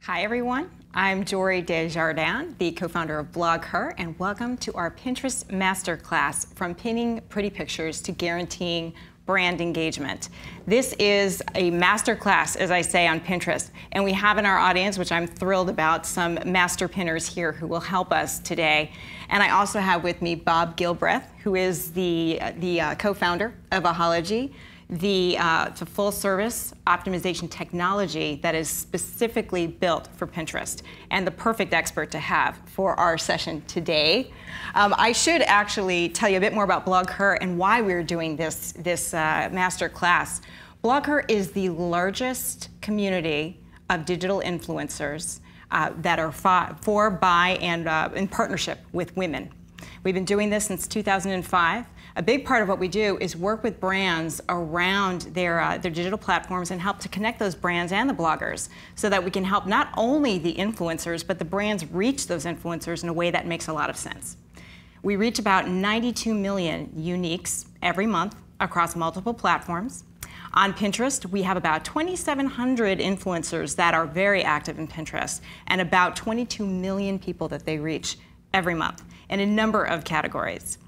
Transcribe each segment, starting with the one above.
Hi everyone, I'm Jory Desjardins, the co-founder of BlogHer's, and welcome to our Pinterest Masterclass, from pinning pretty pictures to guaranteeing brand engagement. This is a masterclass, as I say, on Pinterest, and we have in our audience, which I'm thrilled about, some master pinners here who will help us today. And I also have with me Bob Gilbreth, who is the co-founder of Ahology, the full-service optimization technology that is specifically built for Pinterest, and the perfect expert to have for our session today. I should actually tell you a bit more about BlogHer's and why we're doing this master class. BlogHer's is the largest community of digital influencers that are for, by, and in partnership with women. We've been doing this since 2005. A big part of what we do is work with brands around their digital platforms and help to connect those brands and the bloggers so that we can help not only the influencers, but the brands reach those influencers in a way that makes a lot of sense. We reach about 92 million uniques every month across multiple platforms. On Pinterest, we have about 2,700 influencers that are very active in Pinterest, and about 22 million people that they reach every month in a number of categories.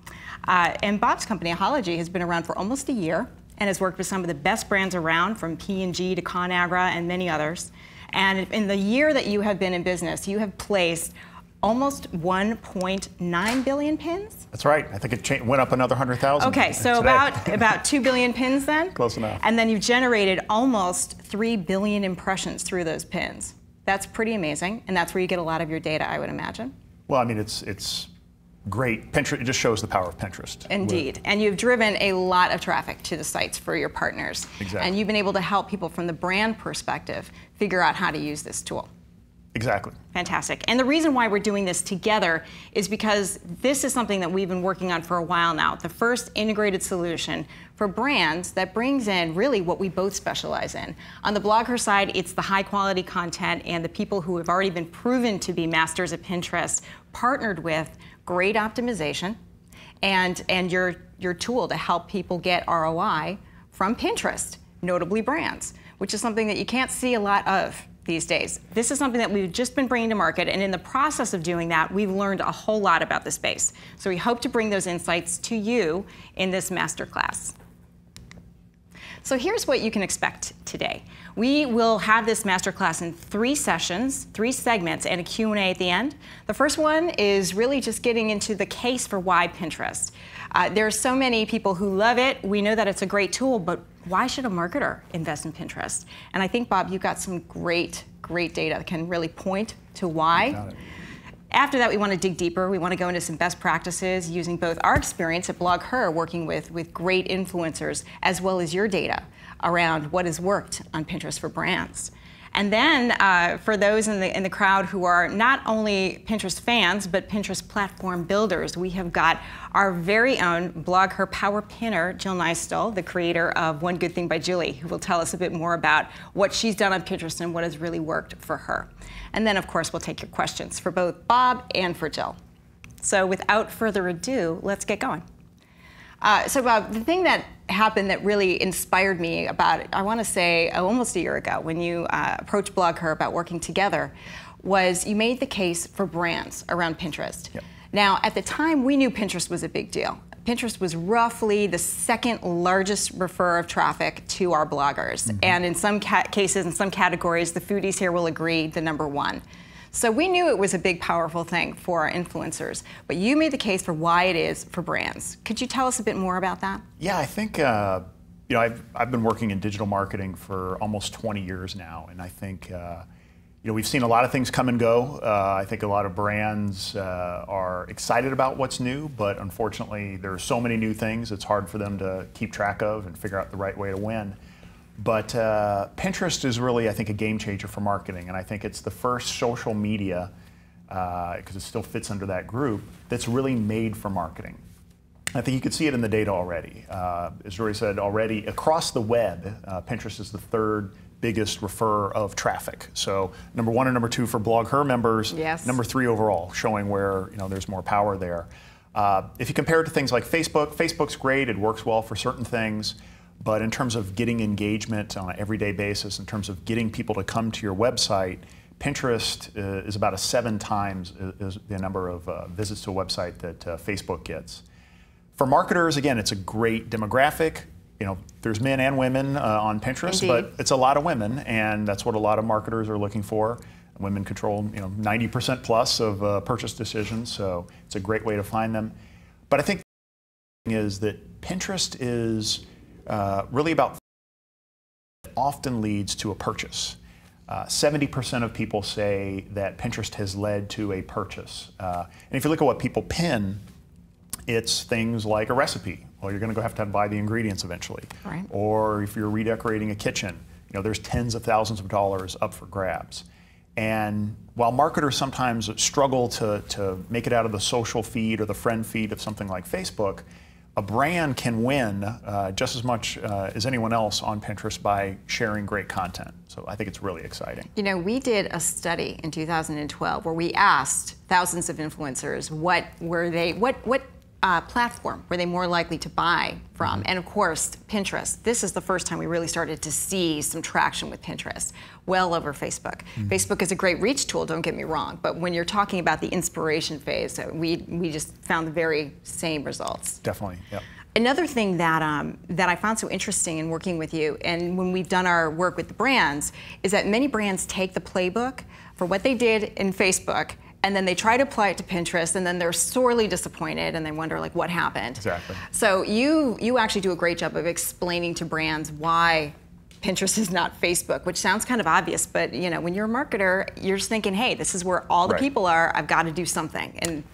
And Bob's company, Ahology, has been around for almost a year and has worked with some of the best brands around, from P&G to ConAgra and many others. And in the year that you have been in business, you have placed almost 1.9 billion pins? That's right. I think it went up another 100,000. Okay, so about 2 billion pins then? Close enough. And then you've generated almost 3 billion impressions through those pins. That's pretty amazing, and that's where you get a lot of your data, I would imagine. Well, I mean, it's great. Pinterest, it just shows the power of Pinterest. Indeed. And you've driven a lot of traffic to the sites for your partners. Exactly. And you've been able to help people from the brand perspective figure out how to use this tool. Exactly. Fantastic. And the reason why we're doing this together is because this is something that we've been working on for a while now. The first integrated solution for brands that brings in really what we both specialize in. On the BlogHer's side, it's the high quality content and the people who have already been proven to be masters at Pinterest, partnered with great optimization and your tool to help people get ROI from Pinterest, notably brands, which is something that you can't see a lot of these days. This is something that we've just been bringing to market, and in the process of doing that, we've learned a whole lot about the space. So we hope to bring those insights to you in this masterclass. So here's what you can expect today. We will have this masterclass in 3 sessions, 3 segments, and a Q&A at the end. The first one is really just getting into the case for why Pinterest. There are so many people who love it. We know that it's a great tool, but why should a marketer invest in Pinterest? And I think, Bob, you've got some great data that can really point to why. Got it. After that, we want to dig deeper. We want to go into some best practices using both our experience at BlogHer's, working with great influencers, as well as your data around what has worked on Pinterest for brands. And then for those in the crowd who are not only Pinterest fans, but Pinterest platform builders, we have got our very own BlogHer's power pinner, Jill Nystall, the creator of One Good Thing by Julie, who will tell us a bit more about what she's done on Pinterest and what has really worked for her. And then, of course, we'll take your questions for both Bob and for Jill. So without further ado, let's get going. So Bob, the thing that happened that really inspired me about it, I want to say almost a year ago, when you approached BlogHer's about working together, was you made the case for brands around Pinterest. Yep. Now, at the time, we knew Pinterest was a big deal. Pinterest was roughly the 2nd largest referrer of traffic to our bloggers. Mm-hmm. And in some cases, in some categories, the foodies here will agree, the #1. So we knew it was a big, powerful thing for our influencers, but you made the case for why it is for brands. Could you tell us a bit more about that? Yeah, I think, you know, I've been working in digital marketing for almost 20 years now, and I think, you know, we've seen a lot of things come and go. I think a lot of brands are excited about what's new, but unfortunately, there are so many new things, it's hard for them to keep track of and figure out the right way to win. But Pinterest is really, I think, a game changer for marketing, and I think it's the first social media, because it still fits under that group, that's really made for marketing. I think you could see it in the data already. As Jory said already, across the web, Pinterest is the 3rd biggest referrer of traffic. So #1 and #2 for BlogHer's members, yes. #3 overall, showing where there's more power there. If you compare it to things like Facebook, Facebook's great, it works well for certain things. But in terms of getting engagement on an everyday basis, in terms of getting people to come to your website, Pinterest is about 7 times is the number of visits to a website that Facebook gets. For marketers, again, it's a great demographic. You know, there's men and women on Pinterest, Indeed. but it's a lot of women, and that's what a lot of marketers are looking for. Women control, 90% plus of purchase decisions, so it's a great way to find them. But I think the thing is that Pinterest is really about often leads to a purchase. 70% of people say that Pinterest has led to a purchase. And if you look at what people pin, it's things like a recipe. Well, you're going to have to buy the ingredients eventually. Right. Or if you're redecorating a kitchen, there's tens of thousands of dollars up for grabs. And while marketers sometimes struggle to make it out of the social feed or the friend feed of something like Facebook, a brand can win just as much as anyone else on Pinterest by sharing great content. So I think it's really exciting. We did a study in 2012 where we asked thousands of influencers what platform were they more likely to buy from, and of course Pinterest. This is the first time we really started to see some traction with Pinterest, well over Facebook. Facebook is a great reach tool, don't get me wrong, but when you're talking about the inspiration phase, we just found the very same results. Definitely, yep. Another thing that that I found so interesting in working with you, and when we've done our work with the brands, is that many brands take the playbook for what they did in Facebook, and then they try to apply it to Pinterest, and then they're sorely disappointed, and they wonder what happened. Exactly. So you actually do a great job of explaining to brands why Pinterest is not Facebook, which sounds kind of obvious, but when you're a marketer, you're just thinking, hey, this is where all the people are. I've got to do something. And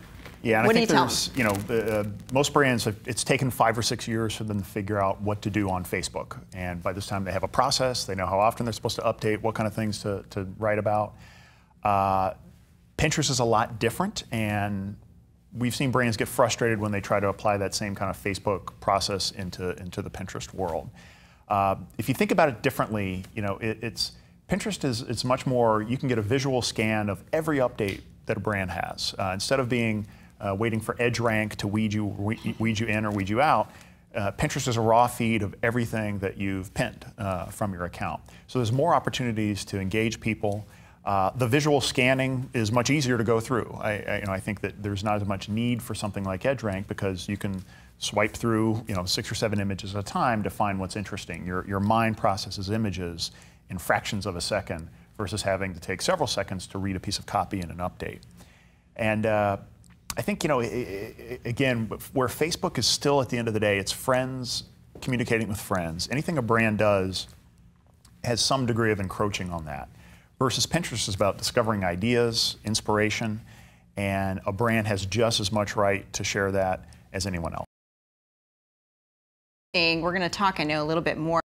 yeah, and what I think do you tell there's, most brands, it's taken 5 or 6 years for them to figure out what to do on Facebook, and by this time they have a process. They know how often they're supposed to update, what kind of things to write about. Pinterest is a lot different, and we've seen brands get frustrated when they try to apply that same kind of Facebook process into the Pinterest world. If you think about it differently, Pinterest is much more, you can get a visual scan of every update that a brand has. Instead of waiting for EdgeRank to weed you in or weed you out, Pinterest is a raw feed of everything that you've pinned from your account. So there's more opportunities to engage people. The visual scanning is much easier to go through. I think that there's not as much need for something like EdgeRank because you can swipe through 6 or 7 images at a time to find what's interesting. Your mind processes images in fractions of a second versus having to take several seconds to read a piece of copy in an update. And I think again, where Facebook is still at the end of the day, it's friends communicating with friends. Anything a brand does has some degree of encroaching on that. Versus Pinterest is about discovering ideas, inspiration, and a brand has just as much right to share that as anyone else. We're going to talk, I know, a little bit more.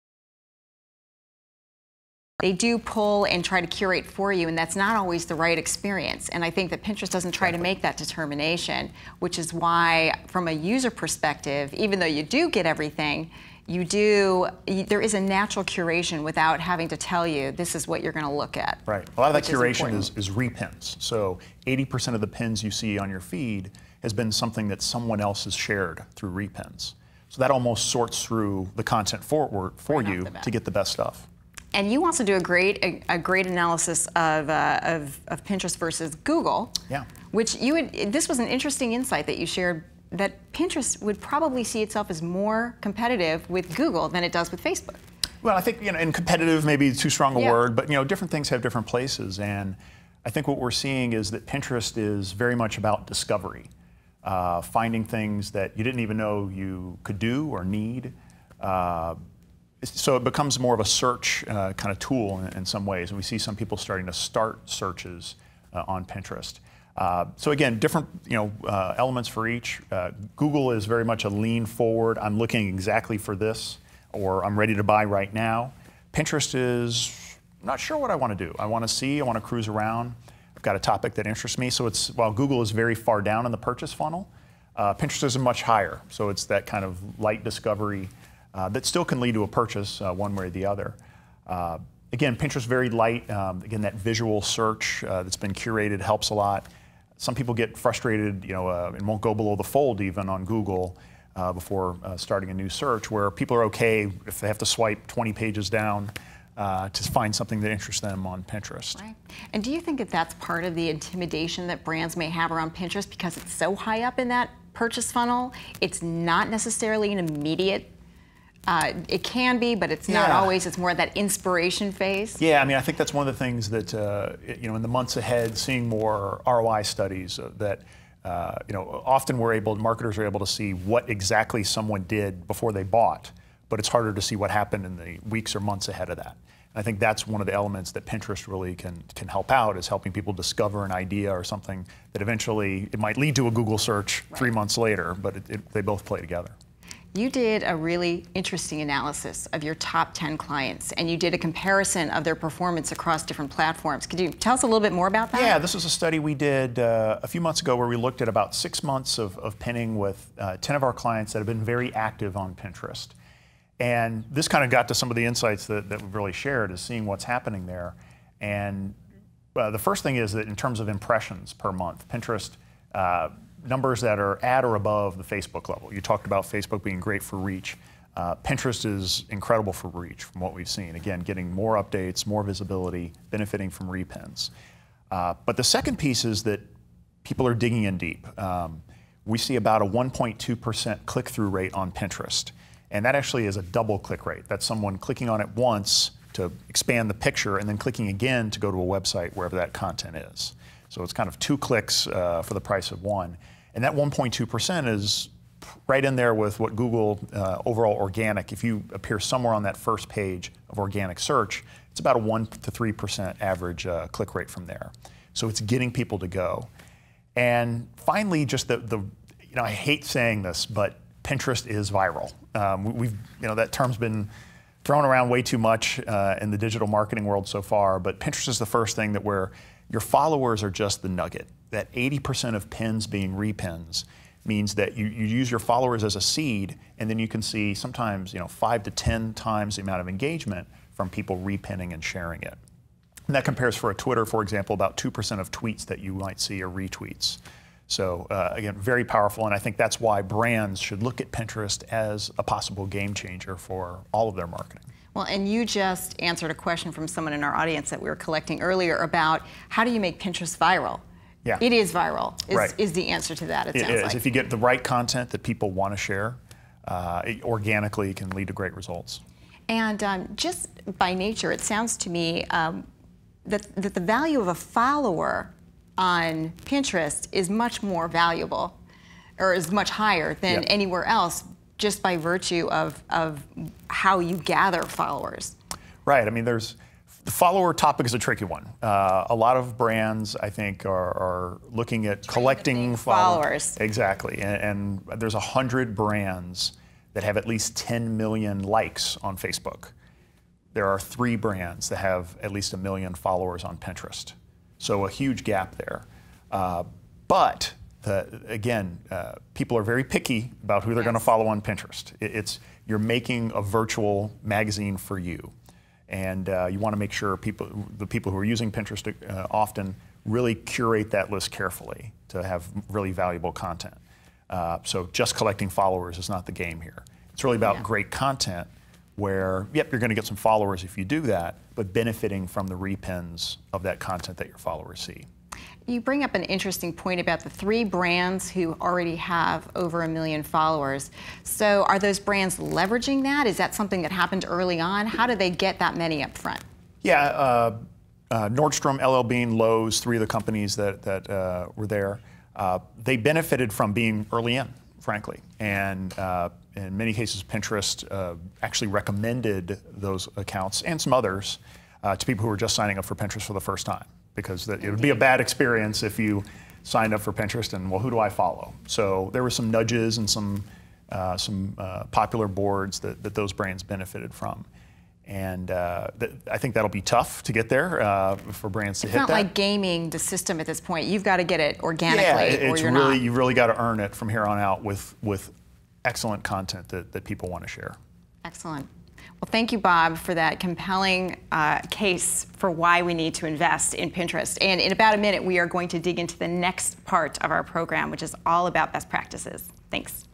They do pull and try to curate for you, and that's not always the right experience. And I think that Pinterest doesn't try to make that determination, which is why, from a user perspective, even though you do get everything, there is a natural curation without having to tell you this is what you're going to look at. Right. A lot of that curation is repins. So 80% of the pins you see on your feed has been something that someone else has shared through repins. So that almost sorts through the content for you to get the best stuff. And you also do a great analysis of Pinterest versus Google. Yeah. Which this was an interesting insight that you shared, that Pinterest would probably see itself as more competitive with Google than it does with Facebook. Well, I think, and competitive may be too strong a word, but different things have different places. And I think what we're seeing is that Pinterest is very much about discovery, finding things that you didn't even know you could do or need. So it becomes more of a search kind of tool in some ways. And we see some people starting to start searches on Pinterest. So again, different elements for each. Google is very much a lean forward. I'm looking exactly for this, or I'm ready to buy right now. Pinterest is not sure what I want to do. I want to see. I want to cruise around. I've got a topic that interests me. So while Google is very far down in the purchase funnel, Pinterest is much higher. So it's that kind of light discovery that still can lead to a purchase one way or the other. Again, Pinterest very light. Again, that visual search that's been curated helps a lot. Some people get frustrated, and won't go below the fold even on Google before starting a new search, where people are okay if they have to swipe 20 pages down to find something that interests them on Pinterest. Right. And do you think that that's part of the intimidation that brands may have around Pinterest because it's so high up in that purchase funnel? It's not necessarily an immediate, it can be, but it's not always. It's more that inspiration phase. Yeah, I mean, I think that's one of the things that, in the months ahead, seeing more ROI studies that, often marketers are able to see what exactly someone did before they bought, but it's harder to see what happened in the weeks or months ahead of that. And I think that's one of the elements that Pinterest really can help out, is helping people discover an idea or something that eventually, it might lead to a Google search 3 months later, but they both play together. You did a really interesting analysis of your top 10 clients, and you did a comparison of their performance across different platforms. Could you tell us a little bit more about that? Yeah, this was a study we did a few months ago where we looked at about 6 months of pinning with 10 of our clients that have been very active on Pinterest. And this kind of got to some of the insights that we've really shared, is seeing what's happening there. And the first thing is that in terms of impressions per month, Pinterest, numbers that are at or above the Facebook level. You talked about Facebook being great for reach. Pinterest is incredible for reach from what we've seen. Again, getting more updates, more visibility, benefiting from repins. But the second piece is that people are digging in deep. We see about a 1.2% click-through rate on Pinterest. And that actually is a double click rate. That's someone clicking on it once to expand the picture and then clicking again to go to a website wherever that content is. So it's kind of 2 clicks for the price of 1. And that 1.2% is right in there with what Google overall organic, if you appear somewhere on that first page of organic search, it's about a 1 to 3% average click rate from there. So it's getting people to go. And finally, just I hate saying this, but Pinterest is viral. That term's been thrown around way too much in the digital marketing world so far, but Pinterest is the first thing that where your followers are just the nugget. That 80% of pins being repins means that you use your followers as a seed, and then you can see sometimes 5 to 10 times the amount of engagement from people repinning and sharing it. And that compares for a Twitter, for example, about 2% of tweets that you might see are retweets. So again, very powerful, and I think that's why brands should look at Pinterest as a possible game changer for all of their marketing. Well, and you just answered a question from someone in our audience that we were collecting earlier about how do you make Pinterest viral? Yeah. It is viral, Right. is the answer to that, it sounds like. If you get the right content that people want to share, it organically can lead to great results. And just by nature, it sounds to me that the value of a follower on Pinterest is much more valuable, or is much higher than anywhere else, just by virtue of how you gather followers. Right. I mean, the follower topic is a tricky one. A lot of brands, I think, are looking at collecting followers. Exactly. And there's 100 brands that have at least 10 million likes on Facebook. There are 3 brands that have at least 1 million followers on Pinterest. So a huge gap there. But again, people are very picky about who they're going to follow on Pinterest. You're making a virtual magazine for you. And you want to make sure the people who are using Pinterest often really curate that list carefully to have really valuable content. So just collecting followers is not the game here. It's really about great content where, yep, you're going to get some followers if you do that, but benefiting from the repins of that content that your followers see. You bring up an interesting point about the 3 brands who already have over 1 million followers. So are those brands leveraging that? Is that something that happened early on? How do they get that many up front? Yeah, Nordstrom, LL Bean, Lowe's, 3 of the companies that were there, they benefited from being early in, frankly. And in many cases, Pinterest actually recommended those accounts and some others to people who were just signing up for Pinterest for the first time. Because it would be a bad experience if you signed up for Pinterest and, well, who do I follow? So there were some nudges and some popular boards that those brands benefited from. And I think that'll be tough to get there for brands to hit that. It's not like gaming the system at this point. You've got to get it organically, or you're not. You've really got to earn it from here on out with excellent content that people want to share. Excellent. Well, thank you, Bob, for that compelling case for why we need to invest in Pinterest. And in about a minute, we are going to dig into the next part of our program, which is all about best practices. Thanks.